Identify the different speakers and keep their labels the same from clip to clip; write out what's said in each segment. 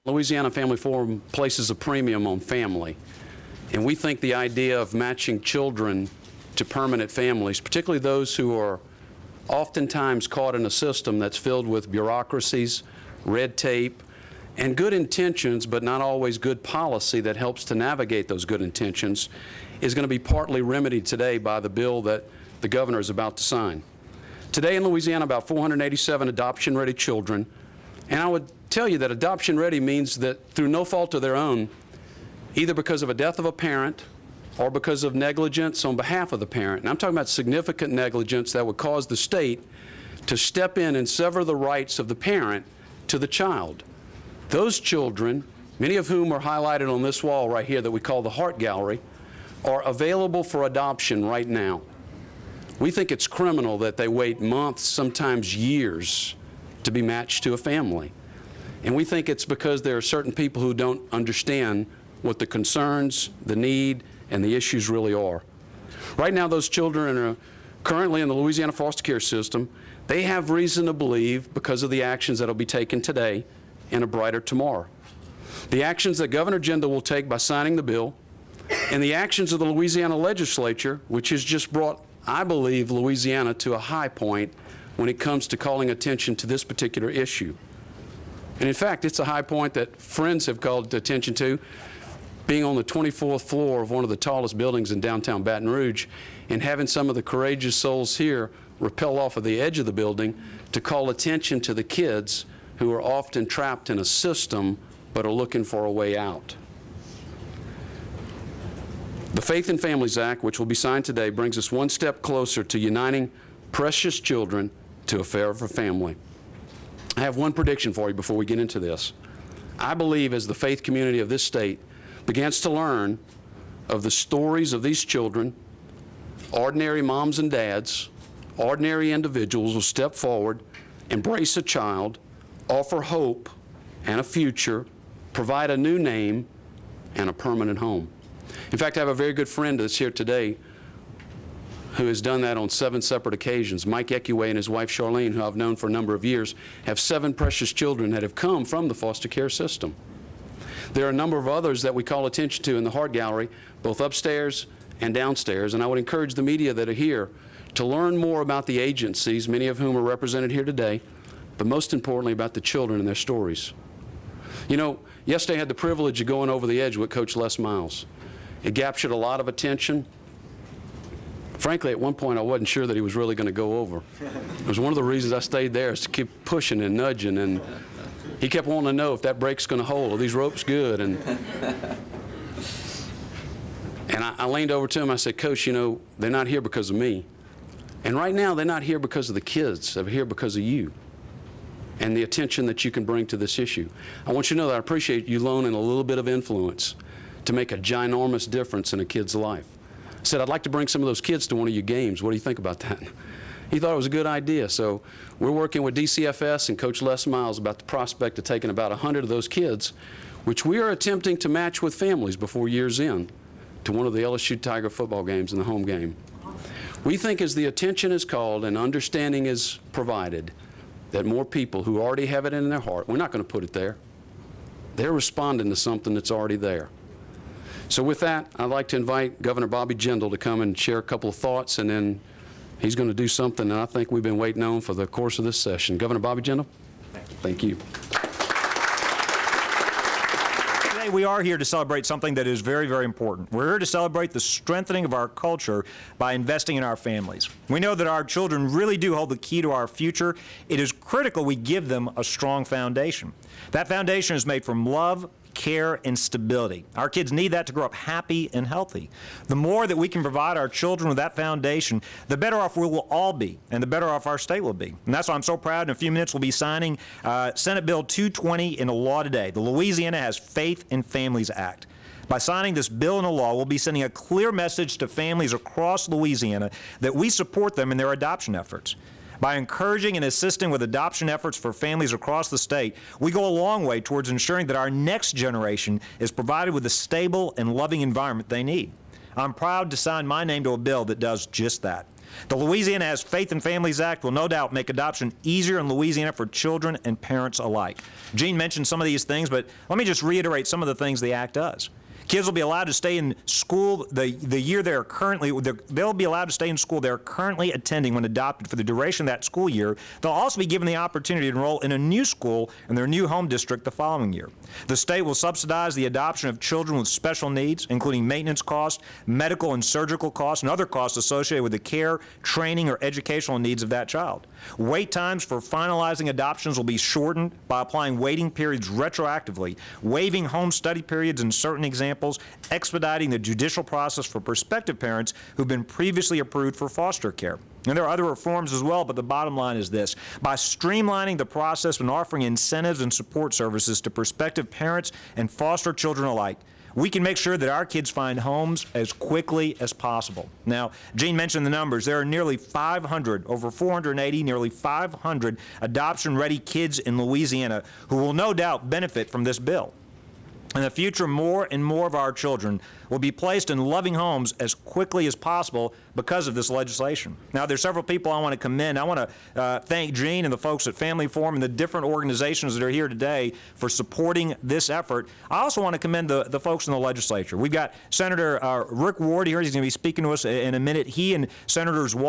Speaker 1: Louisiana Family Forum places a premium on family, and we think the idea of matching children to permanent families, particularly those who are oftentimes caught in a system that's filled with bureaucracies, red tape, and good intentions, but not always good policy that helps to navigate those good intentions, is going to be partly remedied today by the bill that the governor is about to sign. Today in Louisiana, about 487 adoption-ready children, and I would tell you that adoption-ready means that through no fault of their own, either because of a death of a parent or because of negligence on behalf of the parent, and I'm talking about significant negligence that would cause the state to step in and sever the rights of the parent to the child. Those children, many of whom are highlighted on this wall right here that we call the Heart Gallery, are available for adoption right now. We think it's criminal that they wait months, sometimes years, to be matched to a family. And we think it's because there are certain people who don't understand what the concerns, the need, and the issues really are. Right now, those children are currently in the Louisiana foster care system. They have reason to believe, because of the actions that will be taken today, in a brighter tomorrow. The actions that Governor Jindal will take by signing the bill, and the actions of the Louisiana legislature, which has just brought, I believe, Louisiana to a high point when it comes to calling attention to this particular issue. And in fact, it's a high point that friends have called attention to, being on the 24th floor of one of the tallest buildings in downtown Baton Rouge and having some of the courageous souls here rappel off of the edge of the building to call attention to the kids who are often trapped in a system but are looking for a way out. The Faith in Families Act, which will be signed today, brings us one step closer to uniting precious children to a fairer family. I have one prediction for you before we get into this. I believe as the faith community of this state begins to learn of the stories of these children, ordinary moms and dads, ordinary individuals will step forward, embrace a child, offer hope and a future, provide a new name, and a permanent home. In fact, I have a very good friend that's here today who has done that on 7 separate occasions. Mike Ekiwe and his wife Charlene, who I've known for a number of years, have 7 precious children that have come from the foster care system. There are a number of others that we call attention to in the Heart Gallery, both upstairs and downstairs, and I would encourage the media that are here to learn more about the agencies, many of whom are represented here today, but most importantly about the children and their stories. You know, yesterday I had the privilege of going over the edge with Coach Les Miles. It captured a lot of attention. Frankly, at one point I wasn't sure that he was really going to go over. It was one of the reasons I stayed there, is to keep pushing and nudging, and he kept wanting to know if that brake's going to hold, are these ropes good? And I leaned over to him, I said, Coach, you know, they're not here because of me. And right now they're not here because of the kids, they're here because of you and the attention that you can bring to this issue. I want you to know that I appreciate you loaning a little bit of influence to make a ginormous difference in a kid's life. I said, I'd like to bring some of those kids to one of your games. What do you think about that? He thought it was a good idea. So we're working with DCFS and Coach Les Miles about the prospect of taking about 100 of those kids, which we are attempting to match with families before year's end, to one of the LSU Tiger football games in the home game. We think as the attention is called and understanding is provided, that more people who already have it in their heart, we're not going to put it there. They're responding to something that's already there. So with that, I'd like to invite Governor Bobby Jindal to come and share a couple of thoughts, and then he's going to do something that I think we've been waiting on for the course of this session. Governor Bobby Jindal. Thank you.
Speaker 2: Today we are here to celebrate something that is very, very important. We're here to celebrate the strengthening of our culture by investing in our families. We know that our children really do hold the key to our future. It is critical we give them a strong foundation. That foundation is made from love, care, and stability. Our kids need that to grow up happy and healthy. The more that we can provide our children with that foundation, the better off we will all be, and the better off our state will be. And that's why I'm so proud. In a few minutes, we'll be signing Senate Bill 220 into law today. The Louisiana Has Faith in Families Act. By signing this bill into law, we'll be sending a clear message to families across Louisiana that we support them in their adoption efforts. By encouraging and assisting with adoption efforts for families across the state, we go a long way towards ensuring that our next generation is provided with the stable and loving environment they need. I'm proud to sign my name to a bill that does just that. The Louisiana Has Faith in Families Act will no doubt make adoption easier in Louisiana for children and parents alike. Gene mentioned some of these things, but let me just reiterate some of the things the act does. Kids will be allowed to stay in school the year they'll be allowed to stay in school they're currently attending when adopted for the duration of that school year. They'll also be given the opportunity to enroll in a new school in their new home district the following year. The state will subsidize the adoption of children with special needs, including maintenance costs, medical and surgical costs, and other costs associated with the care, training, or educational needs of that child. Wait times for finalizing adoptions will be shortened by applying waiting periods retroactively, waiving home study periods in certain examples, expediting the judicial process for prospective parents who've been previously approved for foster care. And there are other reforms as well, but the bottom line is this. By streamlining the process and offering incentives and support services to prospective parents and foster children alike, we can make sure that our kids find homes as quickly as possible. Now, Gene mentioned the numbers. There are nearly 500, over 480, nearly 500 adoption-ready kids in Louisiana who will no doubt benefit from this bill. In the future, more and more of our children will be placed in loving homes as quickly as possible because of this legislation. Now, there's several people I want to commend. I want to thank Gene and the folks at Family Forum and the different organizations that are here today for supporting this effort. I also want to commend the folks in the legislature. We've got Senator Rick Ward here. He's going to be speaking to us in a minute. He and Senators Mike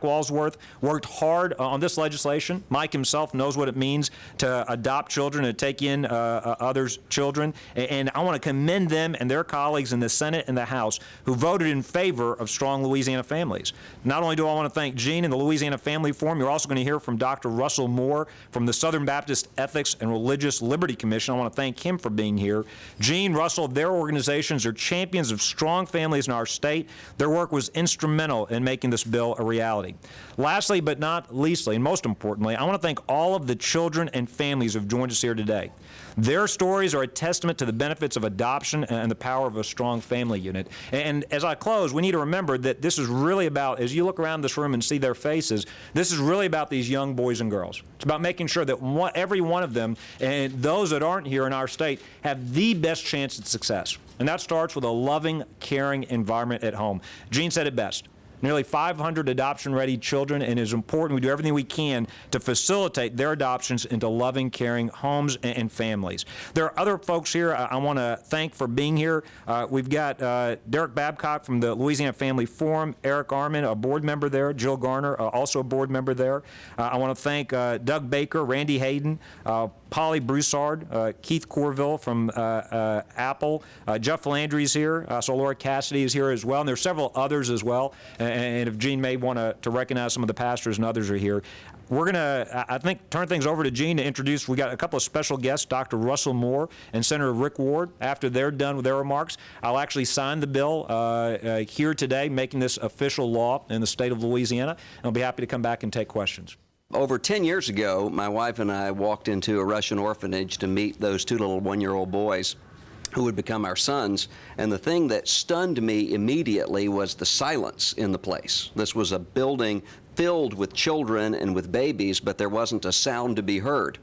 Speaker 2: Walsworth, worked hard on this legislation. Mike himself knows what it means to adopt children and take in others' children. And I want to commend them and their colleagues in the Senate and the House who voted in favor of strong Louisiana families. Not only do I want to thank Gene and the Louisiana Family Forum, you're also going to hear from Dr. Russell Moore from the Southern Baptist Ethics and Religious Liberty Commission. I want to thank him for being here. Gene, Russell, their organizations are champions of strong families in our state. Their work was instrumental in making this bill a reality. Lastly, but not leastly, and most importantly, I want to thank all of the children and families who have joined us here today. Their stories are a testament to the benefits of adoption and the power of a strong family unit. And as I close, we need to remember that this is really about, as you look around this room and see their faces, this is really about these young boys and girls. It's about making sure that every one of them, and those that aren't here in our state, have the best chance at success. And that starts with a loving, caring environment at home. Gene said it best. Nearly 500 adoption-ready children, and it is important we do everything we can to facilitate their adoptions into loving, caring homes and families. There are other folks here I want to thank for being here. We've got Derek Babcock from the Louisiana Family Forum, Eric Arman, a board member there, Jill Garner, also a board member there. I want to thank Doug Baker, Randy Hayden, Polly Broussard, Keith Corville from Apple, Jeff Landry's here, so Laura Cassidy is here as well, and there's several others as well. And if Gene may want to recognize some of the pastors and others are here. We're going to, I think, turn things over to Gene to introduce. We got a couple of special guests, Dr. Russell Moore and Senator Rick Ward. After they're done with their remarks, I'll actually sign the bill here today, making this official law in the state of Louisiana. And I'll be happy to come back and take questions.
Speaker 3: Over 10 years ago, my wife and I walked into a Russian orphanage to meet those two little one-year-old boys who would become our sons, and the thing that stunned me immediately was the silence in the place. This was a building filled with children and with babies, but there wasn't a sound to be heard.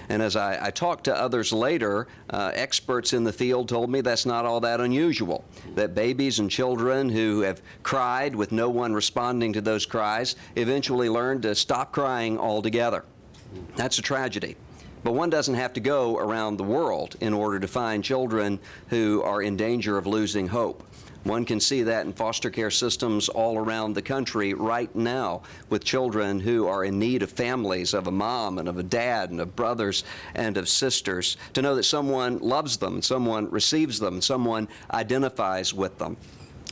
Speaker 3: And as I talked to others later, experts in the field told me that's not all that unusual, that babies and children who have cried with no one responding to those cries eventually learn to stop crying altogether. That's a tragedy. But one doesn't have to go around the world in order to find children who are in danger of losing hope. One can see that in foster care systems all around the country right now with children who are in need of families, of a mom and of a dad and of brothers and of sisters, to know that someone loves them, someone receives them, someone identifies with them.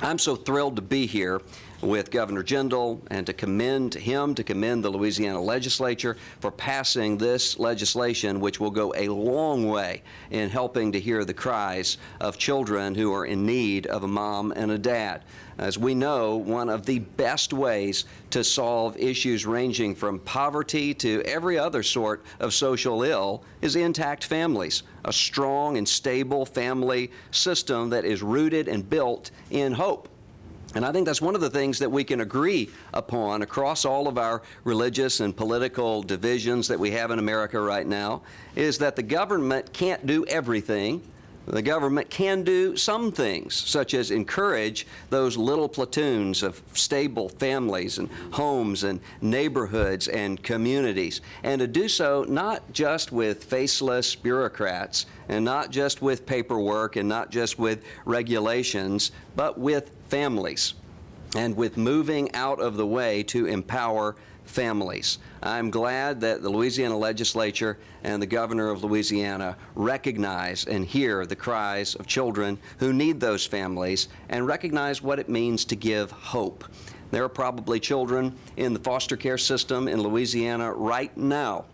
Speaker 3: I'm so thrilled to be here with Governor Jindal and to commend the Louisiana legislature for passing this legislation, which will go a long way in helping to hear the cries of children who are in need of a mom and a dad. As we know, one of the best ways to solve issues ranging from poverty to every other sort of social ill is intact families, a strong and stable family system that is rooted and built in hope. And I think that's one of the things that we can agree upon across all of our religious and political divisions that we have in America right now, is that the government can't do everything, The government can do some things, such as encourage those little platoons of stable families and homes and neighborhoods and communities, and to do so not just with faceless bureaucrats and not just with paperwork and not just with regulations, but with families and with moving out of the way to empower families. I'm glad that the Louisiana legislature and the governor of Louisiana recognize and hear the cries of children who need those families and recognize what it means to give hope. There are probably children in the foster care system in Louisiana right now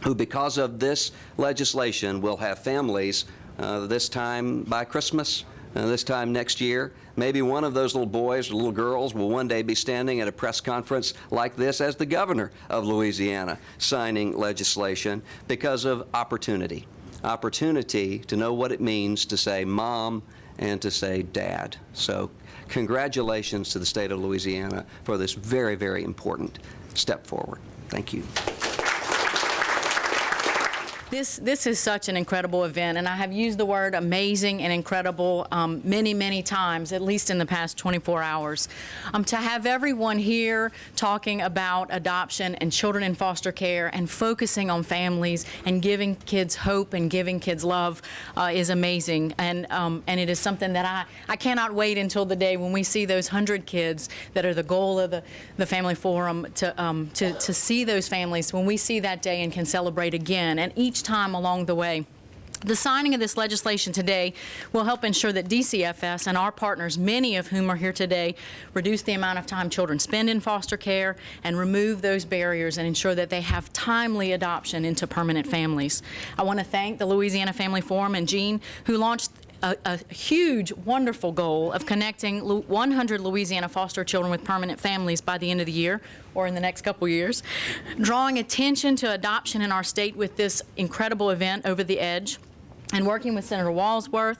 Speaker 3: who, because of this legislation, will have families this time by Christmas, this time next year. Maybe one of those little boys or little girls will one day be standing at a press conference like this as the governor of Louisiana signing legislation because of opportunity. Opportunity to know what it means to say mom and to say dad. So congratulations to the state of Louisiana for this very, very important step forward. Thank you.
Speaker 4: This is such an incredible event, and I have used the word amazing and incredible many, many times, at least in the past 24 hours. To have everyone here talking about adoption and children in foster care and focusing on families and giving kids hope and giving kids love is amazing, and it is something that I cannot wait until the day when we see those 100 kids that are the goal of the Family Forum to see those families, when we see that day and can celebrate again. And each time along the way. The signing of this legislation today will help ensure that DCFS and our partners, many of whom are here today, reduce the amount of time children spend in foster care and remove those barriers and ensure that they have timely adoption into permanent families. I want to thank the Louisiana Family Forum and Jean, who launched a huge, wonderful goal of connecting 100 Louisiana foster children with permanent families by the end of the year, or in the next couple years, drawing attention to adoption in our state with this incredible event, Over the Edge, and working with Senator Walsworth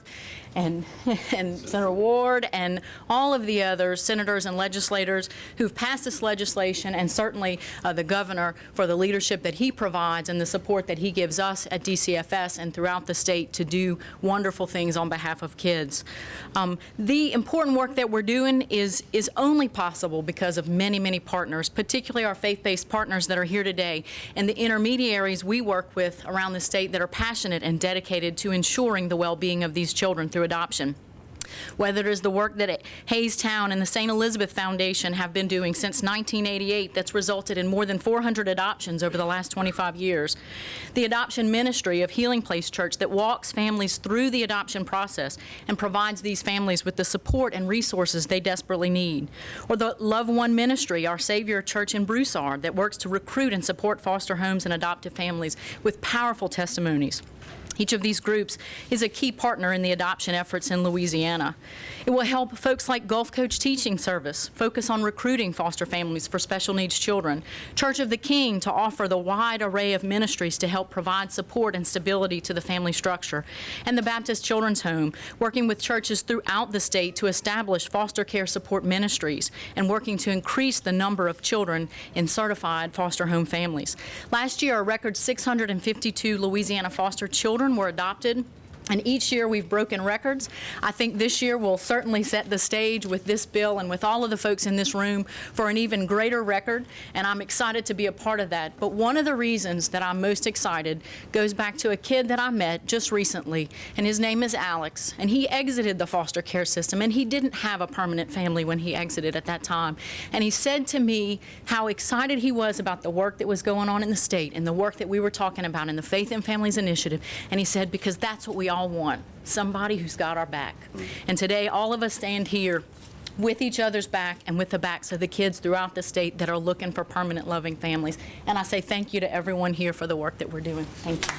Speaker 4: and Senator Ward and all of the other senators and legislators who've passed this legislation, and certainly the governor for the leadership that he provides and the support that he gives us at DCFS and throughout the state to do wonderful things on behalf of kids. The important work that we're doing is only possible because of many, many partners, particularly our faith-based partners that are here today, and the intermediaries we work with around the state that are passionate and dedicated to ensuring the well-being of these children through adoption. Whether it is the work that Hayes Town and the St. Elizabeth Foundation have been doing since 1988 that's resulted in more than 400 adoptions over the last 25 years, the adoption ministry of Healing Place Church that walks families through the adoption process and provides these families with the support and resources they desperately need, or the Love One Ministry, our Savior Church in Broussard, that works to recruit and support foster homes and adoptive families with powerful testimonies. Each of these groups is a key partner in the adoption efforts in Louisiana. It will help folks like Gulf Coach Teaching Service focus on recruiting foster families for special needs children, Church of the King to offer the wide array of ministries to help provide support and stability to the family structure, and the Baptist Children's Home, working with churches throughout the state to establish foster care support ministries and working to increase the number of children in certified foster home families. Last year, a record 652 Louisiana foster children were adopted, and each year we've broken records. I think this year will certainly set the stage with this bill and with all of the folks in this room for an even greater record, and I'm excited to be a part of that. But one of the reasons that I'm most excited goes back to a kid that I met just recently, and his name is Alex, and he exited the foster care system, and he didn't have a permanent family when he exited at that time. And he said to me how excited he was about the work that was going on in the state and the work that we were talking about in the Faith and Families Initiative, and he said, because that's what we all want, somebody who's got our back. And today all of us stand here with each other's back and with the backs of the kids throughout the state that are looking for permanent loving families. And I say thank you to everyone here for the work that we're doing. Thank you.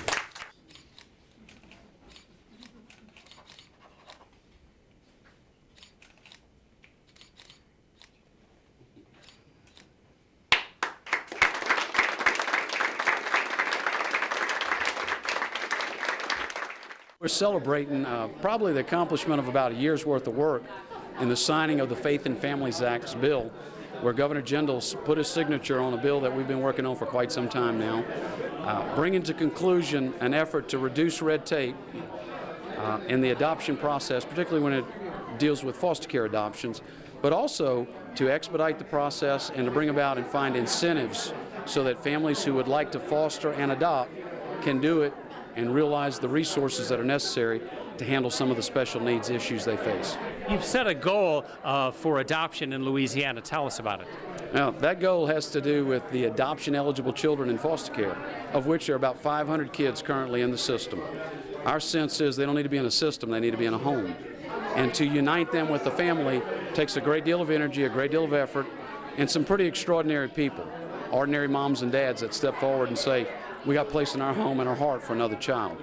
Speaker 1: We're celebrating probably the accomplishment of about a year's worth of work in the signing of the Faith and Families Act's bill, where Governor Jindal put his signature on a bill that we've been working on for quite some time now, bringing to conclusion an effort to reduce red tape in the adoption process, particularly when it deals with foster care adoptions, but also to expedite the process and to bring about and find incentives so that families who would like to foster and adopt can do it and realize the resources that are necessary to handle some of the special needs issues they face.
Speaker 5: You've set a goal for adoption in Louisiana. Tell us about it.
Speaker 1: Now, that goal has to do with the adoption-eligible children in foster care, of which there are about 500 kids currently in the system. Our sense is they don't need to be in a system, they need to be in a home. And to unite them with the family takes a great deal of energy, a great deal of effort, and some pretty extraordinary people, ordinary moms and dads that step forward and say, we got a place in our home and our heart for another child.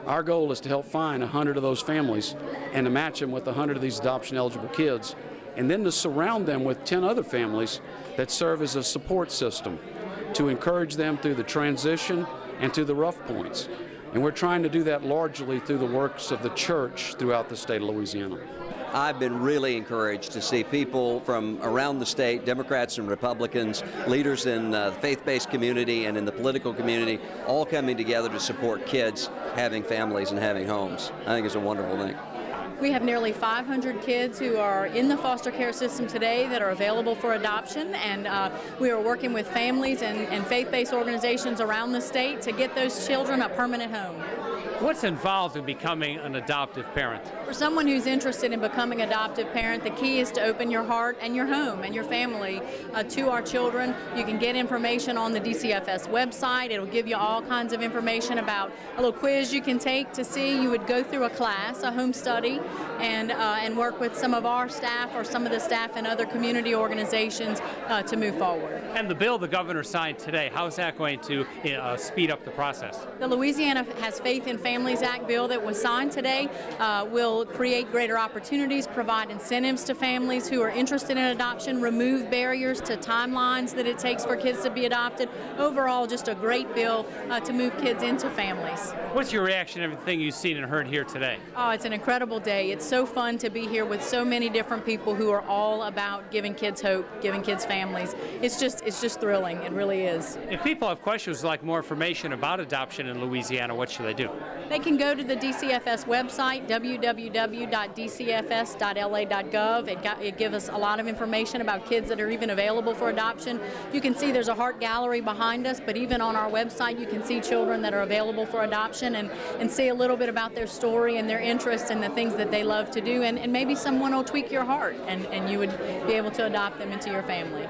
Speaker 1: Our goal is to help find 100 of those families and to match them with 100 of these adoption-eligible kids, and then to surround them with 10 other families that serve as a support system to encourage them through the transition and to the rough points. And we're trying to do that largely through the works of the church throughout the state of Louisiana.
Speaker 3: I've been really encouraged to see people from around the state, Democrats and Republicans, leaders in the faith-based community and in the political community, all coming together to support kids having families and having homes. I think it's a wonderful thing.
Speaker 4: We have nearly 500 kids who are in the foster care system today that are available for adoption, and we are working with families and faith-based organizations around the state to get those children a permanent home.
Speaker 5: What's involved in becoming an adoptive parent?
Speaker 4: For someone who's interested in becoming an adoptive parent, the key is to open your heart and your home and your family to our children. You can get information on the DCFS website. It'll give you all kinds of information about a little quiz you can take to see. You would go through a class, a home study, and work with some of our staff or some of the staff in other community organizations to move forward.
Speaker 5: And the bill the governor signed today, how is that going to speed up the process?
Speaker 4: The Louisiana Has Faith in Families Act bill that was signed today will create greater opportunities, provide incentives to families who are interested in adoption, remove barriers to timelines that it takes for kids to be adopted. Overall, just a great bill to move kids into families.
Speaker 5: What's your reaction to everything you've seen and heard here today?
Speaker 4: Oh, it's an incredible day. It's so fun to be here with so many different people who are all about giving kids hope, giving kids families. It's just thrilling. It really is.
Speaker 5: If people have questions like more information about adoption in Louisiana, what should they do?
Speaker 4: They can go to the DCFS website, www.dcfs.la.gov. It gives us a lot of information about kids that are even available for adoption. You can see there's a heart gallery behind us, but even on our website you can see children that are available for adoption and see a little bit about their story and their interests and the things that they love to do, and maybe someone will tweak your heart and you would be able to adopt them into your family.